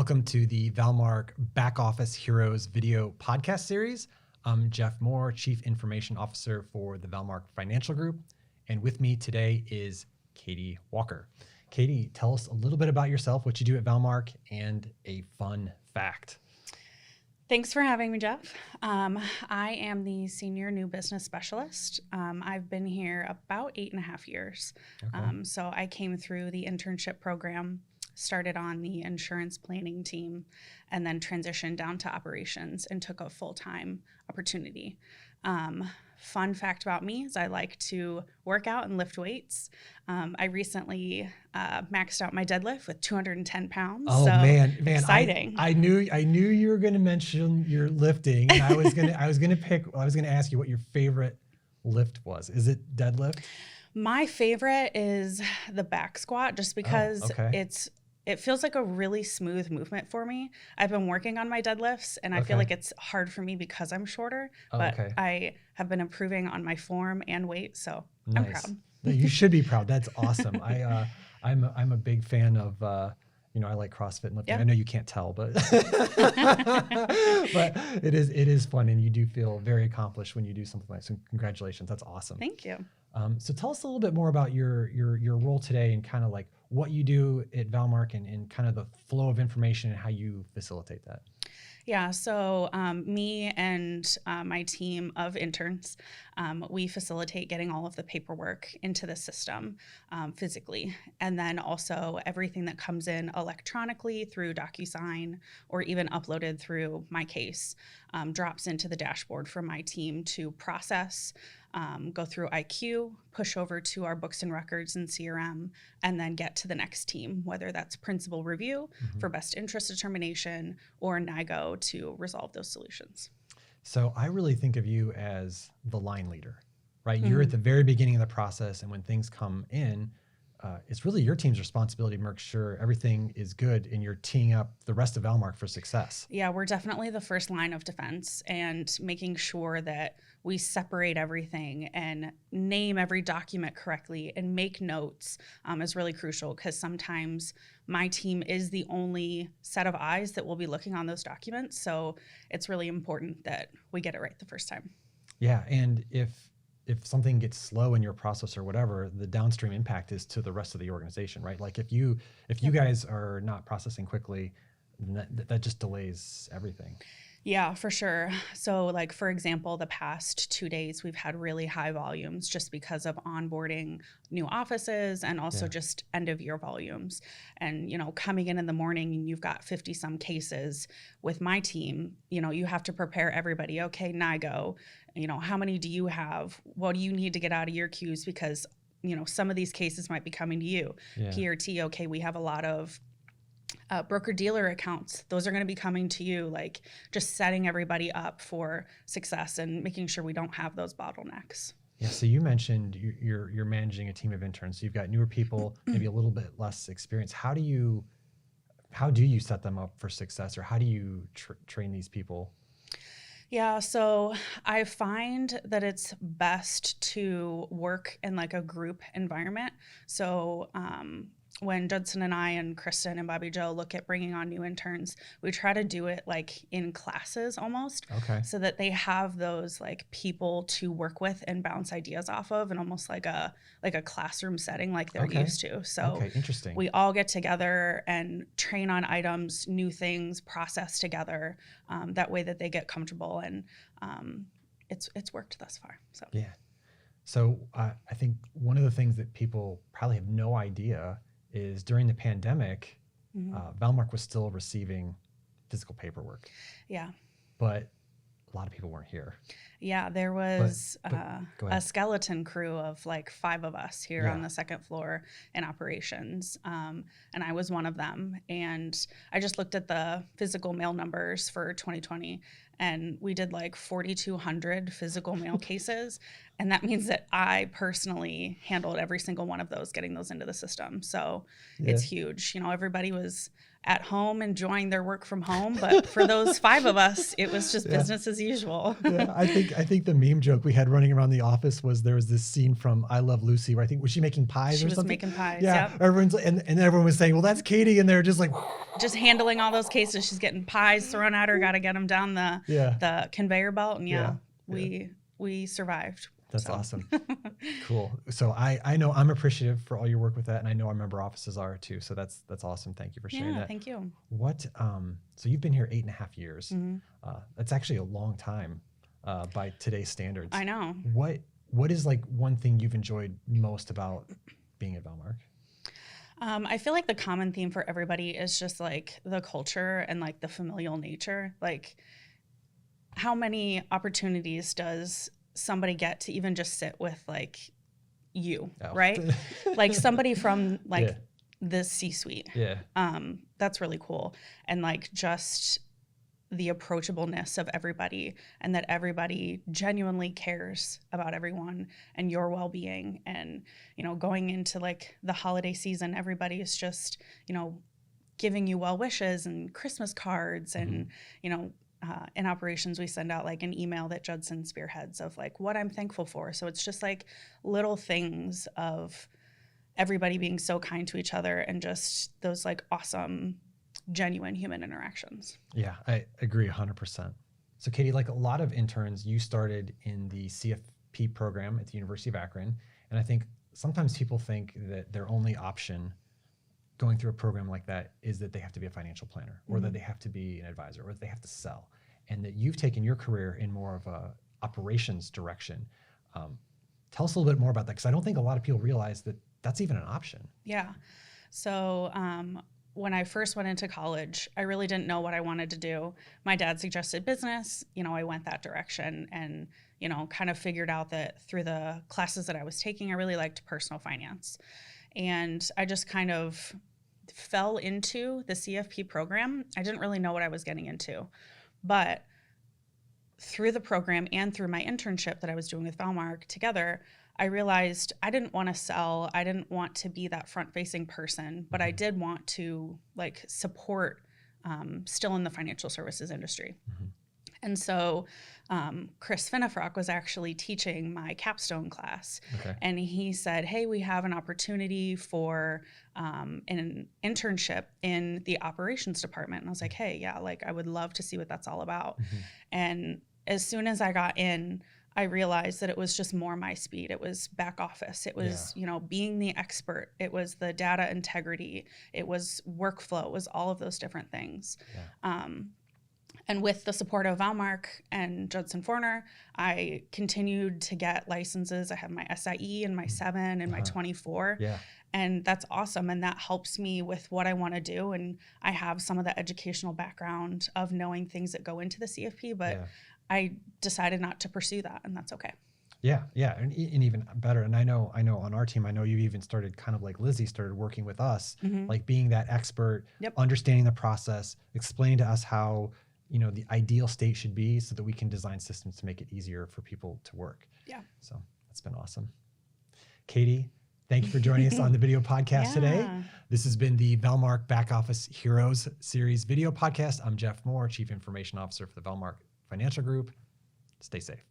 Welcome to the Valmark Back Office Heroes video podcast series. I'm Geoff Moore, Chief Information Officer for the Valmark Financial Group. And with me today is Katie Walker. Katie, tell us a little bit about yourself, what you do at Valmark, and a fun fact. Thanks for having me, Geoff. I am the Senior New Business Specialist. I've been here about 8.5 years. Okay. So I came through the internship program, started on the insurance planning team, and then transitioned down to operations and took a full-time opportunity. Fun fact about me is I like to work out and lift weights. I recently maxed out my deadlift with 210 pounds. Oh, so man, exciting. I knew you were going to mention your lifting, and I was going to ask you what your favorite lift was. Is it deadlift? My favorite is the back squat, just because okay. it feels like a really smooth movement for me. I've been working on my deadlifts, and I feel like it's hard for me because I'm shorter, but I have been improving on my form and weight, so I'm proud. You should be proud. That's awesome. I'm a big fan of I like CrossFit and lifting. Yeah. I know you can't tell, but but it is fun, and you do feel very accomplished when you do something like that. So congratulations. That's awesome. Thank you. So tell us a little bit more about your role today and kind of like what you do at Valmark and kind of the flow of information and how you facilitate that. Yeah, so me and my team of interns, we facilitate getting all of the paperwork into the system physically, and then also everything that comes in electronically through DocuSign or even uploaded through my case drops into the dashboard for my team to process, go through IQ, push over to our books and records and CRM, and then get to the next team, whether that's principal review for best interest determination or NIGO to resolve those solutions. So I really think of you as the line leader, right? You're at the very beginning of the process, and when things come in, it's really your team's responsibility to make sure everything is good and you're teeing up the rest of Valmark for success. Yeah, we're definitely the first line of defense, and making sure that we separate everything and name every document correctly and make notes is really crucial, because sometimes my team is the only set of eyes that will be looking on those documents. So it's really important that we get it right the first time. Yeah, and if something gets slow in your process or whatever, the downstream impact is to the rest of the organization, right? Like if you guys are not processing quickly, that just delays everything. Yeah, for sure. So like, for example, the past 2 days, we've had really high volumes just because of onboarding new offices and also just end of year volumes. And, coming in the morning and you've got 50 some cases with my team, you have to prepare everybody. Okay, NIGO, how many do you have? What do you need to get out of your queues? Because, some of these cases might be coming to you. Yeah. PRT, okay, we have a lot of broker-dealer accounts. Those are going to be coming to you, like just setting everybody up for success and making sure we don't have those bottlenecks. Yeah, so you mentioned you're managing a team of interns. So you've got newer people, maybe a little bit less experience. How do you set them up for success, or how do you train these people? Yeah, so I find that it's best to work in like a group environment. So when Judson and I and Kristen and Bobby Joe look at bringing on new interns, we try to do it like in classes almost, so that they have those like people to work with and bounce ideas off of, and almost like a classroom setting like they're used to. So interesting. We all get together and train on items, new things, process together. That way that they get comfortable, and it's worked thus far. So yeah. So I think one of the things that people probably have no idea is during the pandemic, Valmark was still receiving physical paperwork. Yeah. But a lot of people weren't here. Yeah, there was a skeleton crew of like 5 of us here on the second floor in operations. And I was one of them. And I just looked at the physical mail numbers for 2020, and we did like 4,200 physical mail cases. And that means that I personally handled every single one of those, getting those into the system. So it's huge. Everybody was at home enjoying their work from home. But for those 5 of us, it was just business as usual. Yeah, I think the meme joke we had running around the office was there was this scene from I Love Lucy where I think, was she making pies She or was something? making pies. Yeah. Yep. Everyone's and everyone was saying, well, that's Katie. And they're just like, just handling all those cases. She's getting pies thrown at her, got to get them down the conveyor belt. And we survived. That's awesome. Cool. So I know I'm appreciative for all your work with that. And I know our member offices are too. So that's awesome. Thank you for sharing that. Thank you. What, so you've been here 8.5 years. That's actually a long time by today's standards. I know. What is like one thing you've enjoyed most about being at Valmark? I feel like the common theme for everybody is just like the culture and like the familial nature. Like, how many opportunities does somebody get to even just sit with like you, right? Like somebody from like the C-suite. Yeah. That's really cool. And like just the approachableness of everybody, and that everybody genuinely cares about everyone and your well-being. And, you know, going into like the holiday season, everybody is just, you know, giving you well wishes and Christmas cards. And, you know, in operations, we send out like an email that Judson spearheads of like what I'm thankful for. So it's just like little things of everybody being so kind to each other and just those like awesome, genuine human interactions. Yeah, I agree 100%. So Katie, like a lot of interns, you started in the CFP program at the University of Akron. And I think sometimes people think that their only option going through a program like that is that they have to be a financial planner, or that they have to be an advisor, or that they have to sell. And that you've taken your career in more of a operations direction. Tell us a little bit more about that, because I don't think a lot of people realize that that's even an option. Yeah. So when I first went into college, I really didn't know what I wanted to do. My dad suggested business. You know, I went that direction and, you know, kind of figured out that through the classes that I was taking, I really liked personal finance. And I just kind of fell into the CFP program. I didn't really know what I was getting into. But through the program and through my internship that I was doing with Valmark together, I realized I didn't want to sell. I didn't want to be that front-facing person, but I did want to like support still in the financial services industry. And so Chris Finnefrock was actually teaching my capstone class. And he said, hey, we have an opportunity for an internship in the operations department. And I was like, hey, yeah, like I would love to see what that's all about. And as soon as I got in, I realized that it was just more my speed. It was back office. It was, you know, being the expert. It was the data integrity. It was workflow. It was all of those different things. And with the support of Valmark and Judson Forner, I continued to get licenses. I have my SIE and my 7 and my 24. And that's awesome. And that helps me with what I want to do. And I have some of the educational background of knowing things that go into the CFP, but I decided not to pursue that, and that's okay. Yeah, and even better. And I know on our team, I know you even started kind of like Lizzie started working with us, like being that expert, understanding the process, explaining to us how, you know, the ideal state should be so that we can design systems to make it easier for people to work. So that's been awesome. Katie, thank you for joining us on the video podcast today. This has been the Valmark Back Office Heroes Series video podcast. I'm Geoff Moore, Chief Information Officer for the Valmark Financial Group. Stay safe.